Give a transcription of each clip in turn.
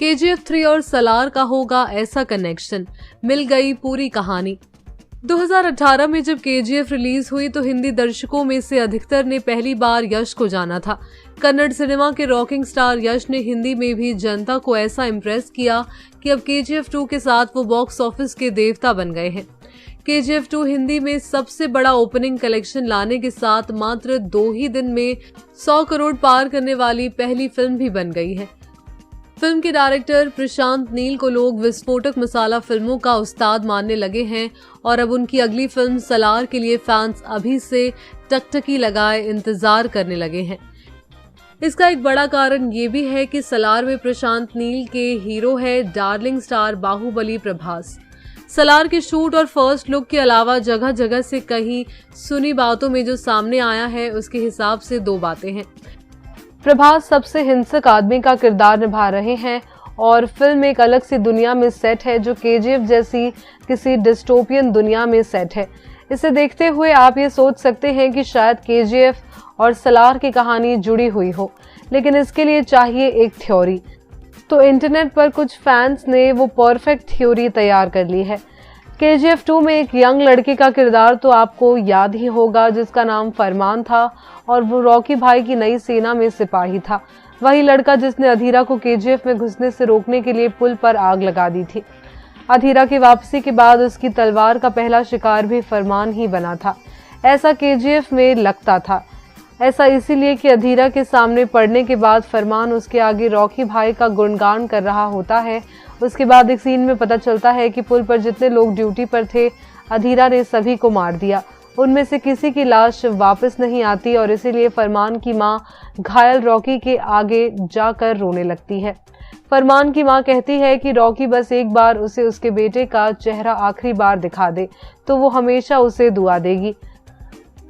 KGF 3 और सलार का होगा ऐसा कनेक्शन, मिल गई पूरी कहानी। 2018 में जब KGF रिलीज हुई तो हिंदी दर्शकों में से अधिकतर ने पहली बार यश को जाना था। कन्नड़ सिनेमा के रॉकिंग स्टार यश ने हिंदी में भी जनता को ऐसा इम्प्रेस किया कि अब KGF 2 के साथ वो बॉक्स ऑफिस के देवता बन गए हैं। KGF 2 हिंदी में सबसे बड़ा ओपनिंग कलेक्शन लाने के साथ मात्र 2 ही दिन में 100 करोड़ पार करने वाली पहली फिल्म भी बन गई है। फिल्म के डायरेक्टर प्रशांत नील को लोग विस्फोटक मसाला फिल्मों का उस्ताद मानने लगे हैं और अब उनकी अगली फिल्म सलार के लिए फैंस अभी से टकटकी लगाए इंतजार करने लगे हैं। इसका एक बड़ा कारण ये भी है कि सलार में प्रशांत नील के हीरो है डार्लिंग स्टार बाहुबली प्रभास। सलार के शूट और फर्स्ट लुक के अलावा जगह जगह से कहीं सुनी बातों में जो सामने आया है उसके हिसाब से 2 बातें हैं। प्रभास सबसे हिंसक आदमी का किरदार निभा रहे हैं और फिल्म एक अलग सी दुनिया में सेट है जो KGF जैसी किसी डिस्टोपियन दुनिया में सेट है। इसे देखते हुए आप ये सोच सकते हैं कि शायद KGF और सलार की कहानी जुड़ी हुई हो, लेकिन इसके लिए चाहिए एक थ्योरी। तो इंटरनेट पर कुछ फैंस ने वो परफेक्ट थ्योरी तैयार कर ली है। KGF 2 में एक यंग लड़की का किरदार तो आपको याद ही होगा जिसका नाम फरमान था और वो रॉकी भाई की नई सेना में सिपाही था। वही लड़का जिसने अधीरा को KGF में घुसने से रोकने के लिए पुल पर आग लगा दी थी। अधीरा की वापसी के बाद उसकी तलवार का पहला शिकार भी फरमान ही बना था, ऐसा KGF में लगता था। ऐसा इसीलिए कि अधीरा के सामने पड़ने के बाद फरमान उसके आगे रॉकी भाई का गुणगान कर रहा होता है। उसके बाद एक सीन में पता चलता है कि पुल पर जितने लोग ड्यूटी पर थे अधीरा ने सभी को मार दिया। उनमें से किसी की लाश वापस नहीं आती और इसीलिए फरमान की मां घायल रॉकी के आगे जाकर रोने लगती है। फरमान की मां कहती है कि रॉकी बस एक बार उसे उसके बेटे का चेहरा आखिरी बार दिखा दे तो वो हमेशा उसे दुआ देगी।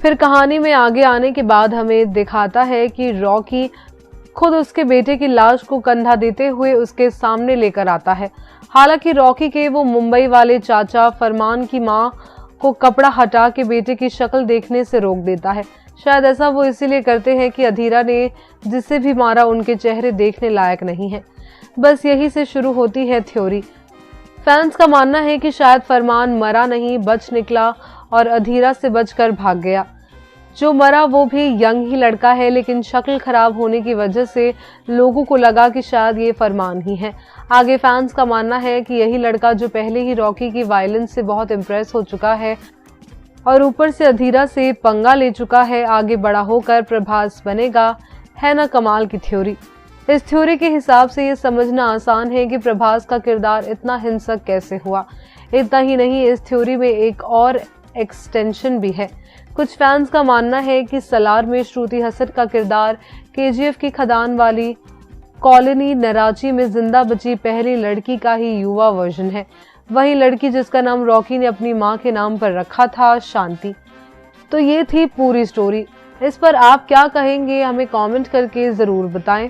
फिर कहानी में आगे आने के बाद हमें दिखाता है कि रॉकी खुद उसके बेटे की लाश को कंधा देते हुए उसके सामने लेकर आता है। हालांकि रॉकी के वो मुंबई वाले चाचा फरमान की मां को कपड़ा हटा के बेटे की शक्ल देखने से रोक देता है। शायद ऐसा वो इसीलिए करते हैं कि अधीरा ने जिसे भी मारा उनके चेहरे देखने लायक नहीं है। बस यही से शुरू होती है थ्योरी। फैंस का मानना है कि शायद फरमान मरा नहीं, बच निकला और अधीरा से बचकर भाग गया। जो मरा वो भी यंग ही लड़का है, लेकिन शक्ल खराब होने की वजह से लोगों को लगा कि शायद ये फरमान ही है। आगे फैंस का मानना है कि यही लड़का जो पहले ही रॉकी की वायलेंस से बहुत इम्प्रेस हो चुका है और ऊपर से अधीरा से पंगा ले चुका है, आगे बड़ा होकर प्रभास बनेगा। है ना कमाल की थ्योरी। इस थ्योरी के हिसाब से ये समझना आसान है कि प्रभास का किरदार इतना हिंसक कैसे हुआ। इतना ही नहीं, इस थ्योरी में एक और एक्सटेंशन भी है। कुछ फैंस का मानना है कि सलार में श्रुति हसन का किरदार KGF की खदान वाली कॉलोनी नराची में जिंदा बची पहली लड़की का ही युवा वर्जन है। वही लड़की जिसका नाम रॉकी ने अपनी मां के नाम पर रखा था, शांति। तो ये थी पूरी स्टोरी। इस पर आप क्या कहेंगे हमें कमेंट करके जरूर बताएं।